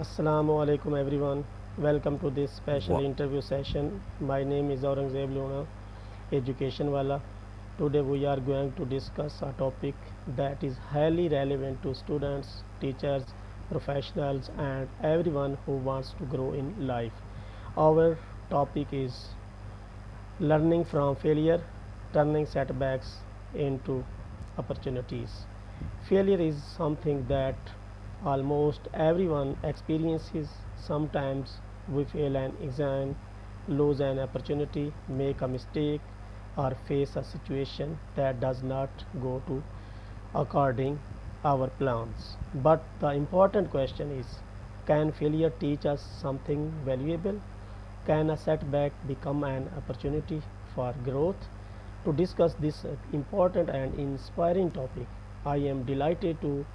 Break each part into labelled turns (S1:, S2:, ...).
S1: Assalamu alaikum everyone. Welcome to this special
S2: What?
S1: interview session. My name is Aurang Zeb Loona EducationWala. Today we are going to discuss a topic that is highly relevant to students, teachers, professionals and everyone who wants to grow in life. Our topic is learning from failure, turning setbacks into opportunities. Failure is something that almost everyone experiences. Sometimes we fail an exam, lose an opportunity, make a mistake, or face a situation that does not go to according our plans. But the important question is, can failure teach us something valuable? Can a setback become an opportunity for growth? To discuss this important and inspiring topic, I am delighted to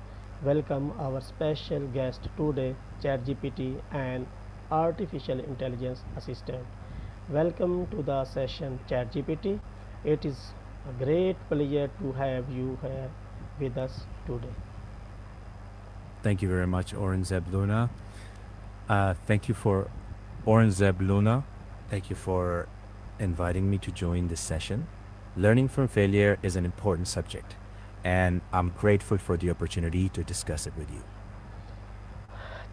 S1: welcome our special guest today, ChatGPT, an artificial intelligence assistant. Welcome to the session, ChatGPT. It is a great pleasure to have you here with us today.
S2: Thank you very much, Aurang Zeb Loona. Thank you for Aurang Zeb Loona. Thank you for inviting me to join this session. Learning from failure is an important subject, and I'm grateful for the opportunity to discuss it with you.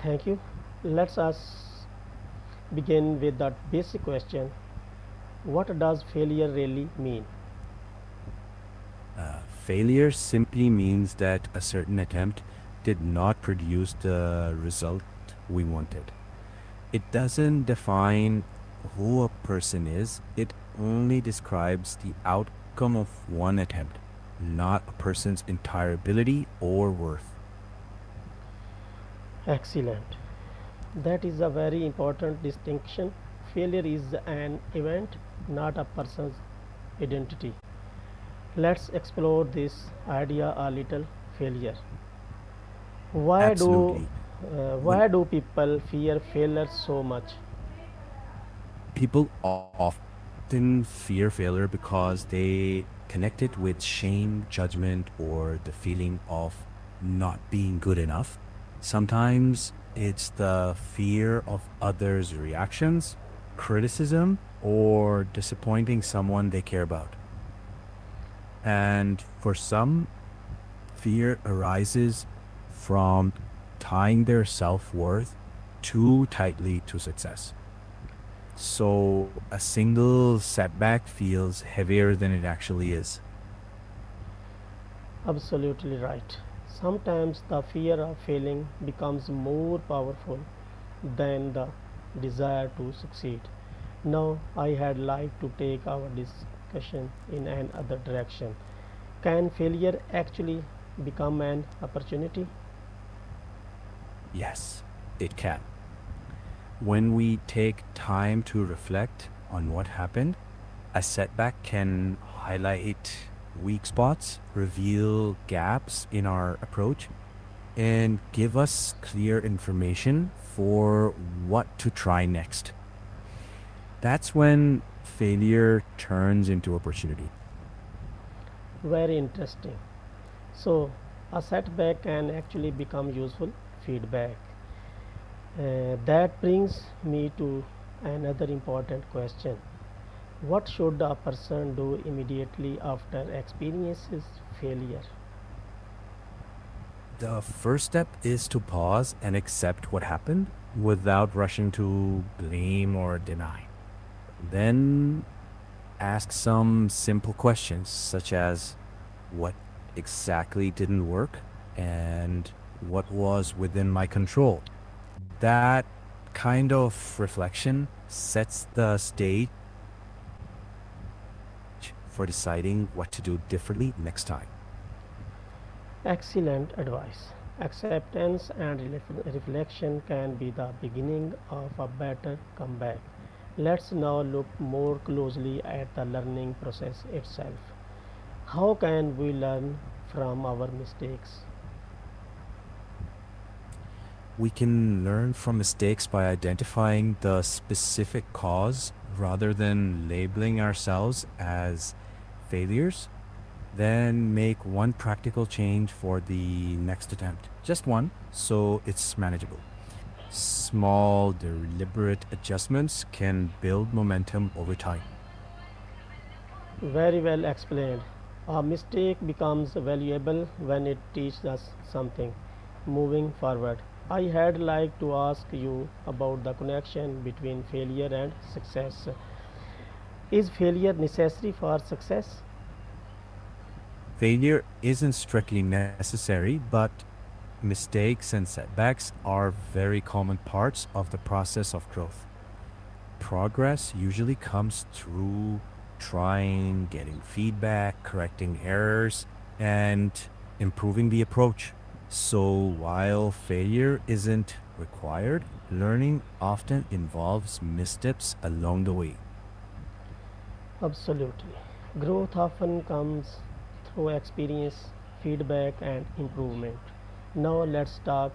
S1: Thank you. Let us begin with the basic question. What does failure really mean?
S2: Failure simply means that a certain attempt did not produce the result we wanted. It doesn't define who a person is, it only describes the outcome of one attempt, not a person's entire ability or worth.
S1: Excellent. That is a very important distinction. Failure is an event, not a person's identity. Let's explore this idea a little. Failure. Why do
S2: Absolutely. When
S1: why do people fear failure so much?
S2: people often fear failure because they connect it with shame, judgment, or the feeling of not being good enough. Sometimes it's the fear of others' reactions, criticism, or disappointing someone they care about. And for some, fear arises from tying their self-worth too tightly to success. So a single setback feels heavier than it actually is.
S1: Absolutely right. Sometimes the fear of failing becomes more powerful than the desire to succeed. Now, I had like to take our discussion in another direction. Can failure actually become an opportunity?
S2: Yes, it can. When we take time to reflect on what happened, a setback can highlight weak spots, reveal gaps in our approach, and give us clear information for what to try next. That's when failure turns into opportunity.
S1: Very interesting. So, a setback can actually become useful feedback. That brings me to another important question. What should a person do immediately after experiences failure?
S2: The first step is to pause and accept what happened without rushing to blame or deny. Then ask some simple questions such as what exactly didn't work and what was within my control. That kind of reflection sets the stage for deciding what to do differently next time.
S1: Excellent advice. Acceptance and reflection can be the beginning of a better comeback. Let's now look more closely at the learning process itself. How can we learn from our mistakes?
S2: We can learn from mistakes by identifying the specific cause rather than labeling ourselves as failures. Then make one practical change for the next attempt. Just one, so it's manageable. Small, deliberate adjustments can build momentum over time.
S1: Very well explained. A mistake becomes valuable when it teaches us something. Moving forward, I had like to ask you about the connection between failure and success. Is failure necessary for success?
S2: Failure isn't strictly necessary, but mistakes and setbacks are very common parts of the process of growth. Progress usually comes through trying, getting feedback, correcting errors, and improving the approach. So while failure isn't required, learning often involves missteps along the way.
S1: Absolutely. Growth often comes through experience, feedback, and improvement. Now, let's talk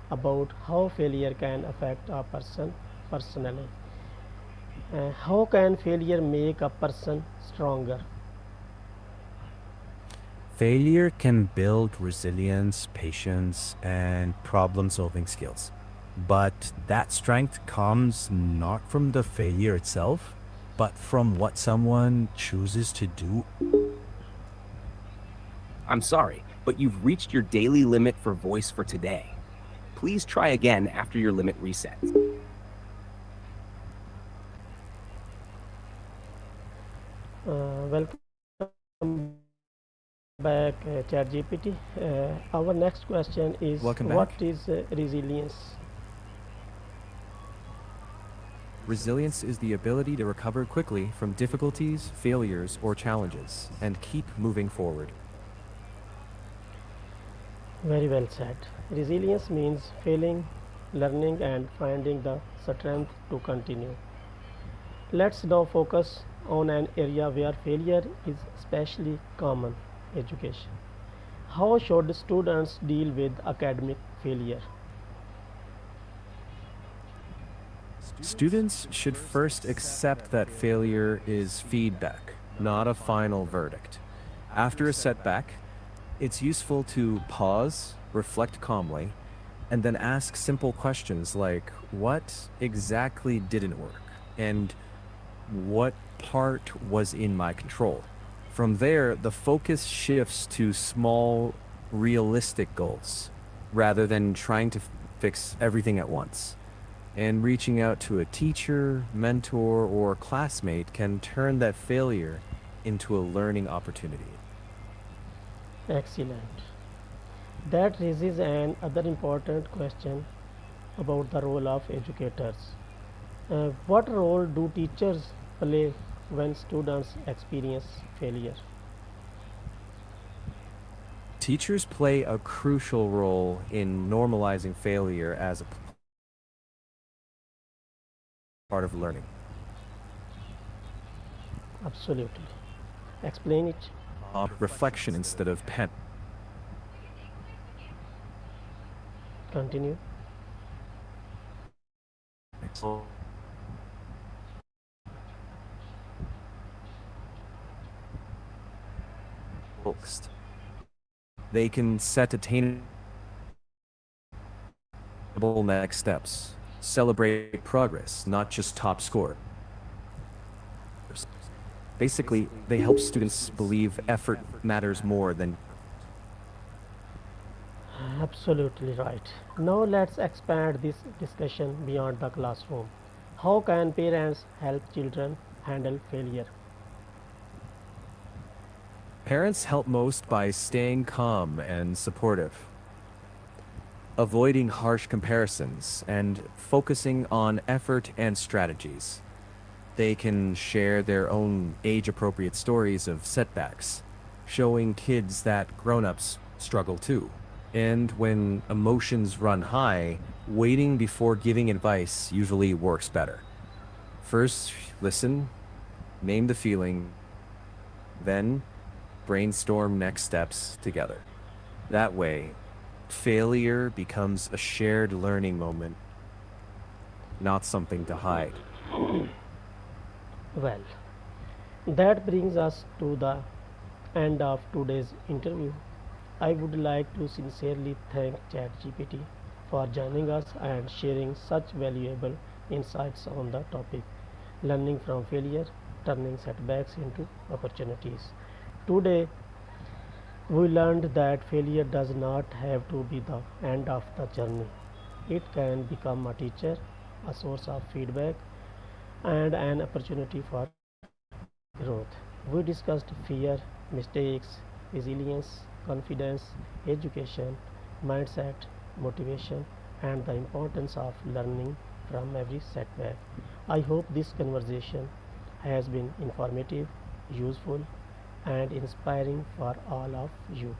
S1: about how failure can affect a person personally. How can failure make a person stronger?
S2: Failure can build resilience, patience, and problem solving skills. But that strength comes not from the failure itself, but from what someone chooses to do.
S3: I'm sorry, but you've reached your daily limit for voice for today. Please try again after your limit resets.
S1: Welcome back, ChatGPT. Our next question is,
S4: Welcome
S1: what
S4: back.
S1: is resilience?
S4: Resilience is the ability to recover quickly from difficulties, failures, or challenges, and keep moving forward.
S1: Very well said. Resilience means failing, learning, and finding the strength to continue. Let's now focus on an area where failure is especially common: education. How should students deal with academic failure?
S4: Students should first accept that failure is feedback, not a final verdict. After a setback, it's useful to pause, reflect calmly, and then ask simple questions like, what exactly didn't work? And what part was in my control? From there, the focus shifts to small, realistic goals rather than trying to fix everything at once. And reaching out to a teacher, mentor, or classmate can turn that failure into a learning opportunity.
S1: Excellent. That raises an other important question about the role of educators. What role do teachers play when students experience failure?
S4: Teachers play a crucial role in normalizing failure as a part of learning.
S1: Absolutely. Explain it.
S4: Reflection instead of pen.
S1: Continue.
S4: Focused. They can set attainable next steps, celebrate progress, not just top score. Basically, they help students believe effort matters more than.
S1: Absolutely right. Now let's expand this discussion beyond the classroom. How can parents help children handle failure?
S4: Parents help most by staying calm and supportive, avoiding harsh comparisons, and focusing on effort and strategies. They can share their own age-appropriate stories of setbacks, showing kids that grown-ups struggle too. And when emotions run high, waiting before giving advice usually works better. First, listen, name the feeling, then brainstorm next steps together. That way, failure becomes a shared learning moment, not something to hide.
S1: Well, that brings us to the end of today's interview. I would like to sincerely thank ChatGPT for joining us and sharing such valuable insights on the topic learning from failure, turning setbacks into opportunities. Today, we learned that failure does not have to be the end of the journey. It can become a teacher, a source of feedback, and an opportunity for growth. We discussed fear, mistakes, resilience, confidence, education, mindset, motivation, and the importance of learning from every setback. I hope this conversation has been informative, useful, and inspiring for all of you.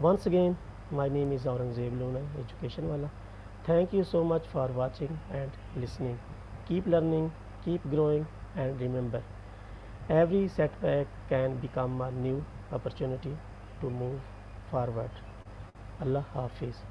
S1: Once again, my name is Aurang Zeb Loona, EducationWala. Thank you so much for watching and listening. Keep learning, keep growing, and remember, every setback can become a new opportunity to move forward. Allah Hafiz.